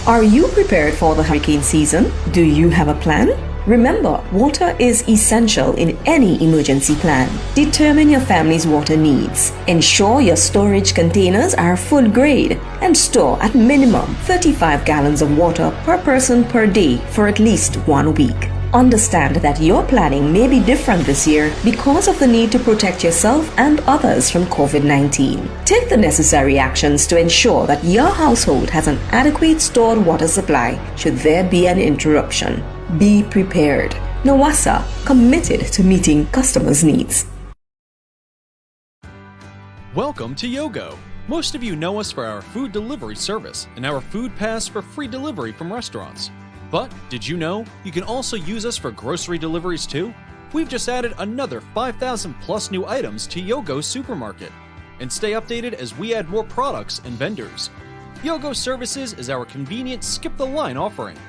Are you prepared for the hurricane season? Do you have a plan? Remember, water is essential in any emergency plan. Determine your family's water needs. Ensure your storage containers are food grade and store at minimum 35 gallons of water per person per day for at least 1 week. Understand that your planning may be different this year because of the need to protect yourself and others from COVID-19. Take the necessary actions to ensure that your household has an adequate stored water supply should there be an interruption. Be prepared. NAWASA, committed to meeting customers' needs. Welcome to Yogo. Most of you know us for our food delivery service and our food pass for free delivery from restaurants. But did you know you can also use us for grocery deliveries too? We've just added another 5,000 plus new items to Yogo's supermarket. And stay updated as we add more products and vendors. Yogo Services is our convenient skip the line offering.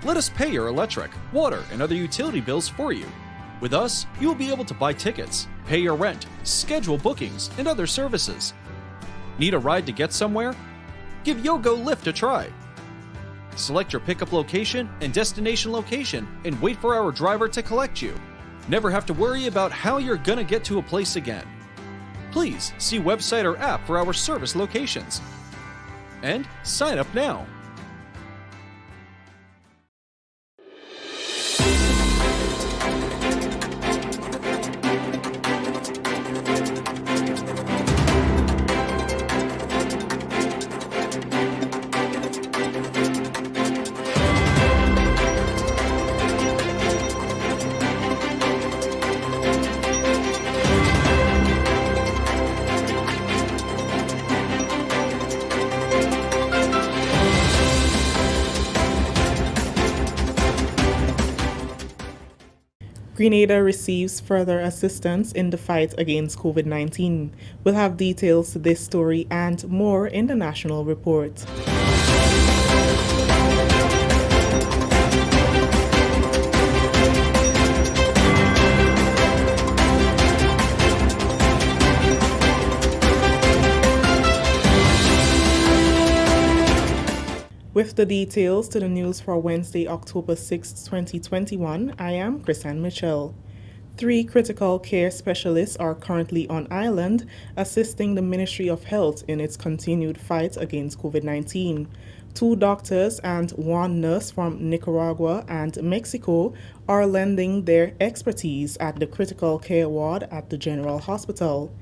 Let us pay your electric, water, and other utility bills for you. With us, you will be able to buy tickets, pay your rent, schedule bookings, and other services. Need a ride to get somewhere? Give Yogo Lyft a try. Select your pickup location and destination location and wait for our driver to collect you. Never have to worry about how you're gonna get to a place again. Please see website or app for our service locations. And sign up now. Grenada receives further assistance in the fight against COVID-19. We'll have details to this story and more in the national report. With the details to the news for Wednesday, October 6, 2021, I am Chrisanne Mitchell. 3 critical care specialists are currently on island assisting the Ministry of Health in its continued fight against COVID-19. 2 doctors and 1 nurse from Nicaragua and Mexico are lending their expertise at the critical care ward at the General Hospital.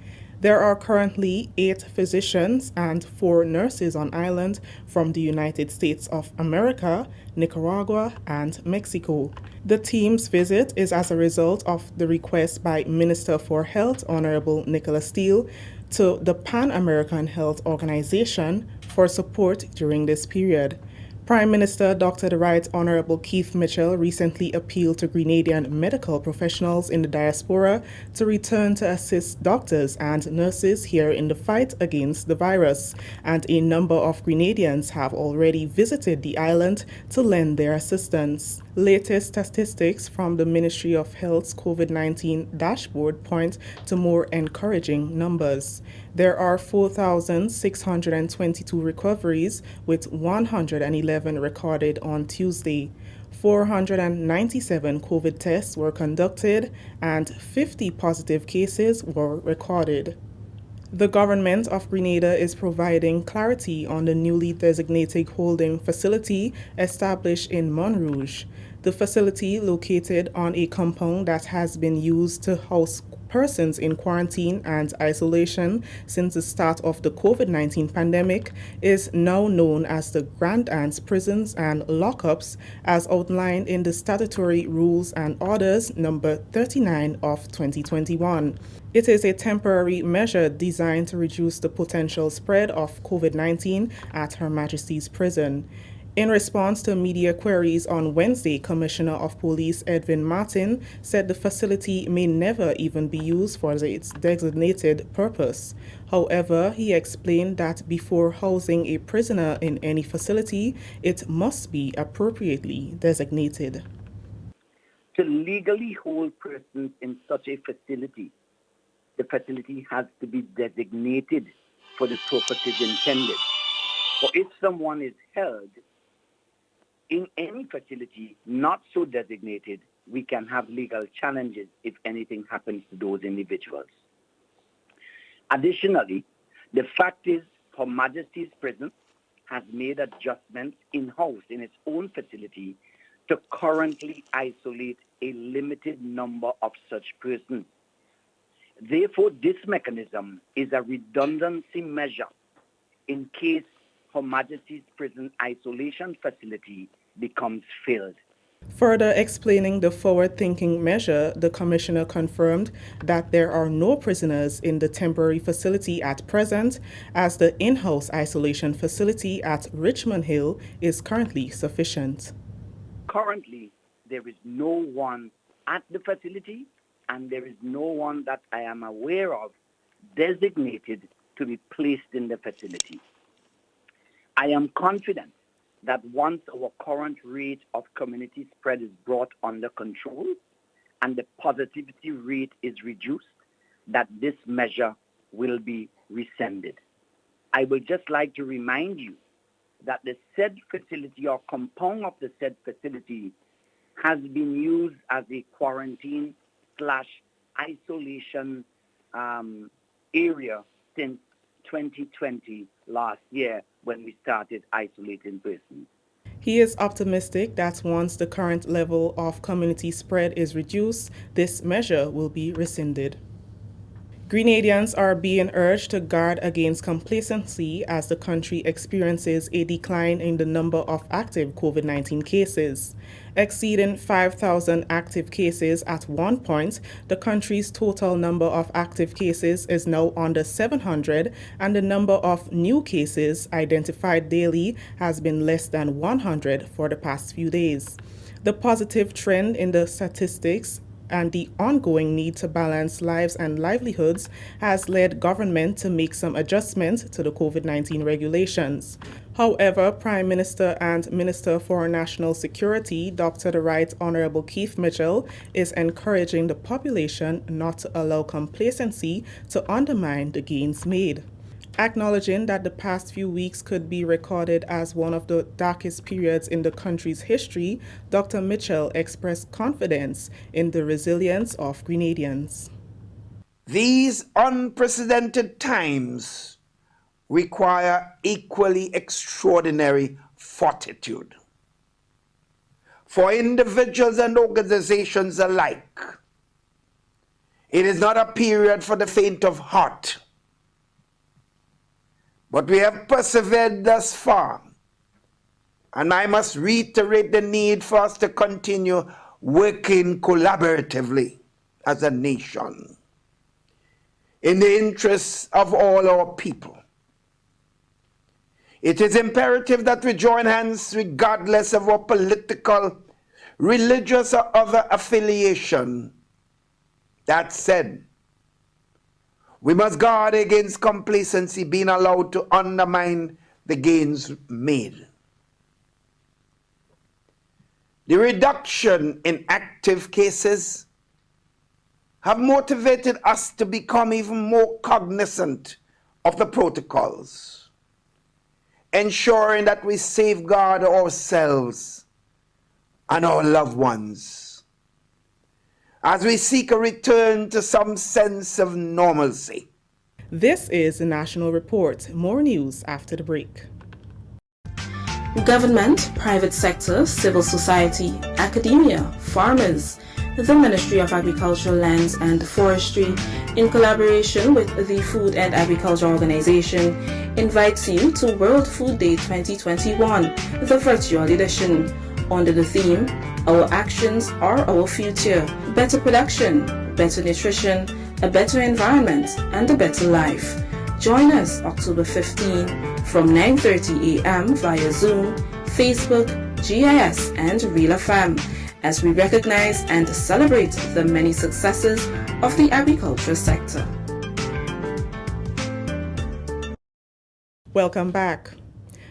There are currently 8 physicians and 4 nurses on island from the United States of America, Nicaragua, and Mexico. The team's visit is as a result of the request by Minister for Health, Honorable Nicholas Steele, to the Pan American Health Organization for support during this period. Prime Minister Dr. the Right Honorable Keith Mitchell recently appealed to Grenadian medical professionals in the diaspora to return to assist doctors and nurses here in the fight against the virus, and a number of Grenadians have already visited the island to lend their assistance. Latest statistics from the Ministry of Health's COVID-19 dashboard point to more encouraging numbers. There are 4,622 recoveries, with 111 recorded on Tuesday. 497 COVID tests were conducted and 50 positive cases were recorded. The government of Grenada is providing clarity on the newly designated holding facility established in Montrouge. The facility, located on a compound that has been used to house persons in quarantine and isolation since the start of the COVID-19 pandemic is now known as the Grand Anse prisons and lockups as outlined in the Statutory Rules and Orders number 39 of 2021. It is a temporary measure designed to reduce the potential spread of COVID-19 at Her Majesty's Prison. In response to media queries on Wednesday, Commissioner of Police Edwin Martin said the facility may never even be used for its designated purpose. However, he explained that before housing a prisoner in any facility, it must be appropriately designated. To legally hold persons in such a facility, the facility has to be designated for the purposes intended. For if someone is held in any facility not so designated, we can have legal challenges if anything happens to those individuals. Additionally, the fact is Her Majesty's Prison has made adjustments in-house in its own facility to currently isolate a limited number of such persons. Therefore, this mechanism is a redundancy measure in case Her Majesty's Prison isolation facility becomes filled. Further explaining the forward-thinking measure, the Commissioner confirmed that there are no prisoners in the temporary facility at present, as the in-house isolation facility at Richmond Hill is currently sufficient. Currently, there is no one at the facility, and there is no one that I am aware of designated to be placed in the facility. I am confident that once our current rate of community spread is brought under control and the positivity rate is reduced, that this measure will be rescinded. I would just like to remind you that the said facility or compound of the said facility has been used as a quarantine/isolation area since 2020 last year when we started isolating persons. He is optimistic that once the current level of community spread is reduced, this measure will be rescinded. Grenadians are being urged to guard against complacency as the country experiences a decline in the number of active COVID-19 cases. Exceeding 5,000 active cases at one point, the country's total number of active cases is now under 700, and the number of new cases identified daily has been less than 100 for the past few days. The positive trend in the statistics and the ongoing need to balance lives and livelihoods has led government to make some adjustments to the COVID-19 regulations. However, Prime Minister and Minister for National Security, Dr. the Right Honorable Keith Mitchell, is encouraging the population not to allow complacency to undermine the gains made. Acknowledging that the past few weeks could be recorded as one of the darkest periods in the country's history, Dr. Mitchell expressed confidence in the resilience of Grenadians. These unprecedented times require equally extraordinary fortitude. For individuals and organizations alike, it is not a period for the faint of heart. But we have persevered thus far, and I must reiterate the need for us to continue working collaboratively as a nation in the interests of all our people. It is imperative that we join hands regardless of our political, religious, or other affiliation. That said, we must guard against complacency being allowed to undermine the gains made. The reduction in active cases have motivated us to become even more cognizant of the protocols, ensuring that we safeguard ourselves and our loved ones as we seek a return to some sense of normalcy. This is the National Report. More news after the break. Government, private sector, civil society, academia, farmers, the Ministry of Agricultural Lands and Forestry, in collaboration with the Food and Agriculture Organization, invites you to World Food Day 2021, the virtual edition, under the theme, Our Actions Are Our Future, Better Production, Better Nutrition, a Better Environment, and a Better Life. Join us October 15 from 9:30 a.m. via Zoom, Facebook, GIS, and Real FM, as we recognize and celebrate the many successes of the agriculture sector. Welcome back.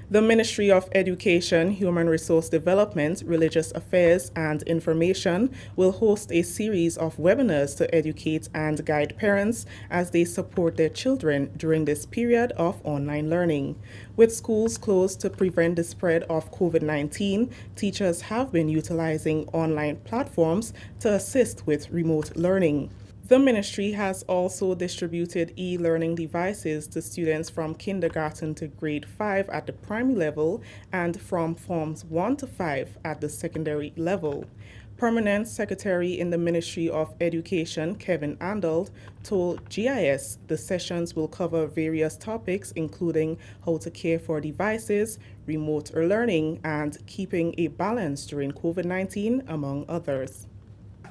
The Ministry of Education, Human Resource Development, Religious Affairs and Information will host a series of webinars to educate and guide parents as they support their children during this period of online learning. With schools closed to prevent the spread of COVID-19, teachers have been utilizing online platforms to assist with remote learning. The ministry has also distributed e-learning devices to students from kindergarten to grade 5 at the primary level and from forms 1 to 5 at the secondary level. Permanent Secretary in the Ministry of Education, Kevin Andold, told GIS the sessions will cover various topics including how to care for devices, remote learning, and keeping a balance during COVID-19, among others.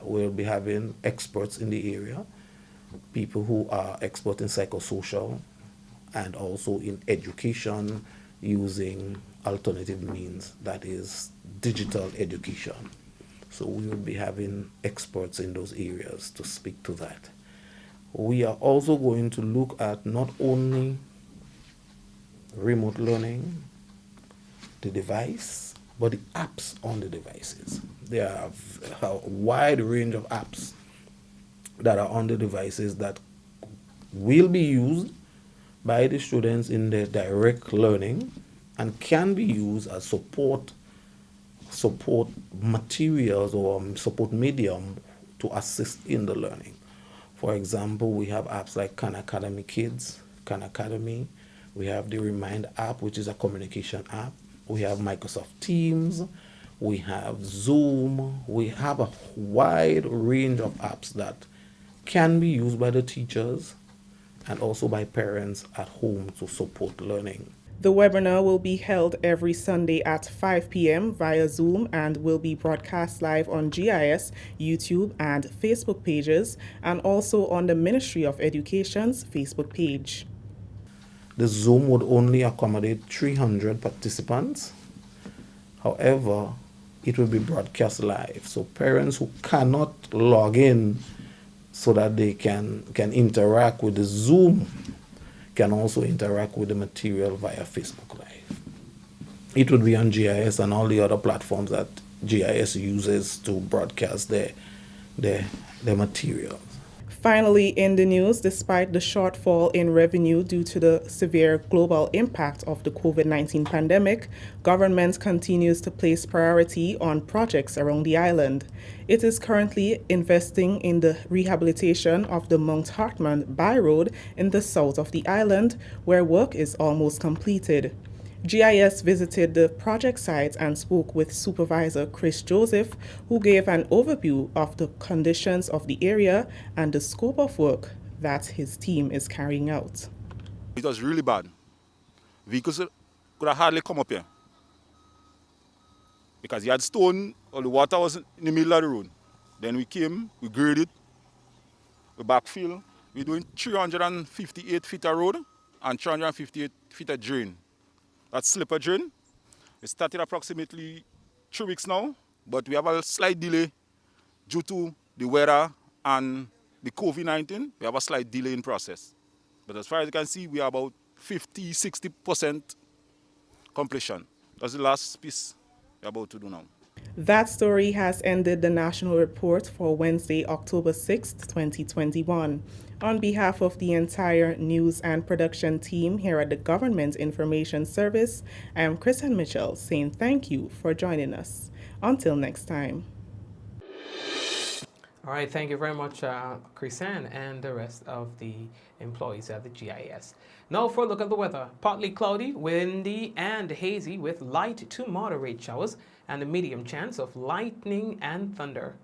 We'll be having experts in the area, people who are expert in psychosocial and also in education using alternative means, that is digital education. So we will be having experts in those areas to speak to that. We are also going to look at not only remote learning, the device, but the apps on the devices. There are a wide range of apps that are on the devices that will be used by the students in their direct learning and can be used as support materials or support medium to assist in the learning. For example, we have apps like Khan Academy Kids, Khan Academy. We have the Remind app, which is a communication app. We have Microsoft Teams. We have Zoom. We have a wide range of apps that can be used by the teachers and also by parents at home to support learning. The webinar will be held every Sunday at 5 p.m. via Zoom and will be broadcast live on GIS, YouTube, and Facebook pages, and also on the Ministry of Education's Facebook page. The Zoom would only accommodate 300 participants. However, it will be broadcast live. So parents who cannot log in so that they can interact with the Zoom can also interact with the material via Facebook Live. It would be on GIS and all the other platforms that GIS uses to broadcast their materials. Finally, in the news, despite the shortfall in revenue due to the severe global impact of the COVID-19 pandemic, government continues to place priority on projects around the island. It is currently investing in the rehabilitation of the Mount Hartman Byroad in the south of the island, where work is almost completed. GIS visited the project site and spoke with Supervisor Chris Joseph, who gave an overview of the conditions of the area and the scope of work that his team is carrying out. It was really bad. Vehicles could have hardly come up here because you had stone, or the water was in the middle of the road. Then we came, we graded, we backfill. We're doing 358 feet of road and 358 feet of drain. That's slipper drain. It started approximately 3 weeks now, but we have a slight delay due to the weather and the COVID-19. We have a slight delay in process. But as far as you can see, we are about 50-60% completion. That's the last piece we're about to do now. That story has ended the national report for Wednesday, October 6th, 2021. On behalf of the entire news and production team here at the Government Information Service, I am Kristen Mitchell saying thank you for joining us. Until next time. All right, thank you very much, Kristen and the rest of the employees at the GIS. Now for a look at the weather. Partly cloudy, windy and hazy with light to moderate showers and a medium chance of lightning and thunder.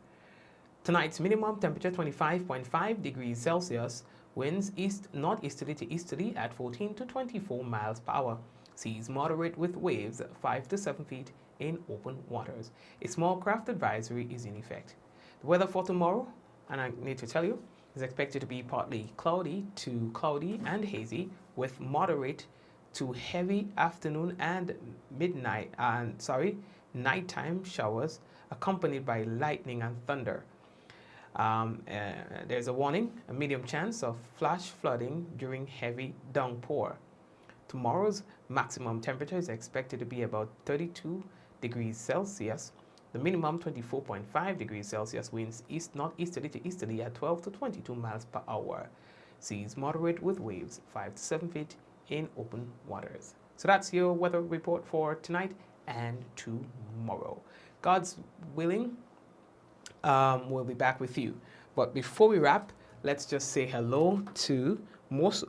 Tonight's minimum temperature 25.5 degrees Celsius. Winds northeasterly to easterly at 14 to 24 miles per hour. Seas moderate with waves 5 to 7 feet in open waters. A small craft advisory is in effect. The weather for tomorrow, and I need to tell you, is expected to be partly cloudy to cloudy and hazy with moderate to heavy afternoon and nighttime showers accompanied by lightning and thunder. There's a warning, a medium chance of flash flooding during heavy downpour. Tomorrow's maximum temperature is expected to be about 32 degrees Celsius. The minimum 24.5 degrees Celsius. Winds northeasterly to easterly at 12 to 22 miles per hour. Seas moderate with waves 5 to 7 feet in open waters. So that's your weather report for tonight and tomorrow. God's willing, we'll be back with you. But before we wrap, let's just say hello to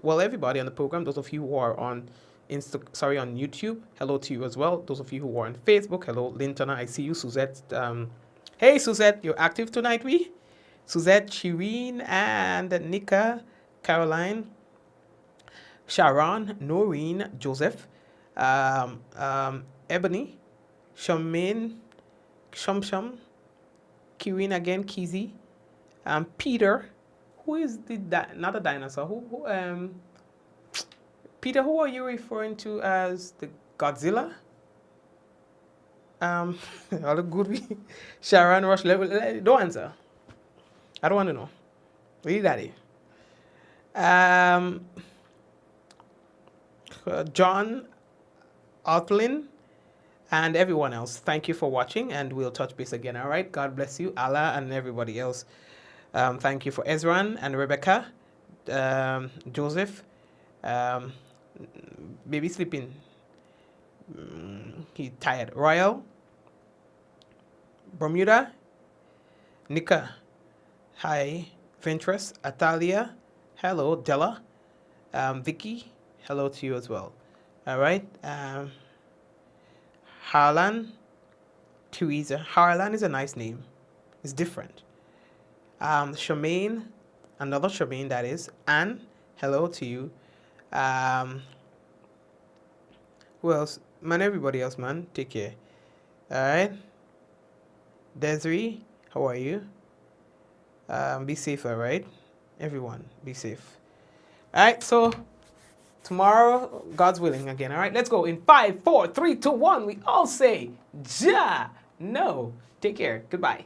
everybody on the program. Those of you who are on on YouTube, hello to you as well. Those of you who are on Facebook, hello, Lintana, I see you. Suzette, hey Suzette, you're active tonight, Suzette, Shireen, and Nika, Caroline, Sharon, Noreen, Joseph, Ebony, Shamin, Shumshum, Kirin again, Kizzy, Peter, who is not a dinosaur, Peter, who are you referring to as the Godzilla? All the good Sharon Rush level. Don't answer. I don't want to know. Read daddy. John Altlin and everyone else. Thank you for watching, and we'll touch base again. All right. God bless you, Allah, and everybody else. Thank you for Ezran and Rebecca, Joseph. Baby sleeping. He tired. Royal. Bermuda. Nika. Hi. Ventress. Atalia. Hello. Della. Vicky. Hello to you as well. All right. Harlan. Teresa. Harlan is a nice name. It's different. Charmaine. Another Charmaine, that is. Anne. Hello to you. Who else? Man, everybody else, man. Take care. All right. Desiree, how are you? Be safe, all right? Everyone, be safe. All right, so tomorrow, God's willing again, all right? Let's go in 5, 4, 3, 2, 1. We all say, Ja. No. Take care. Goodbye.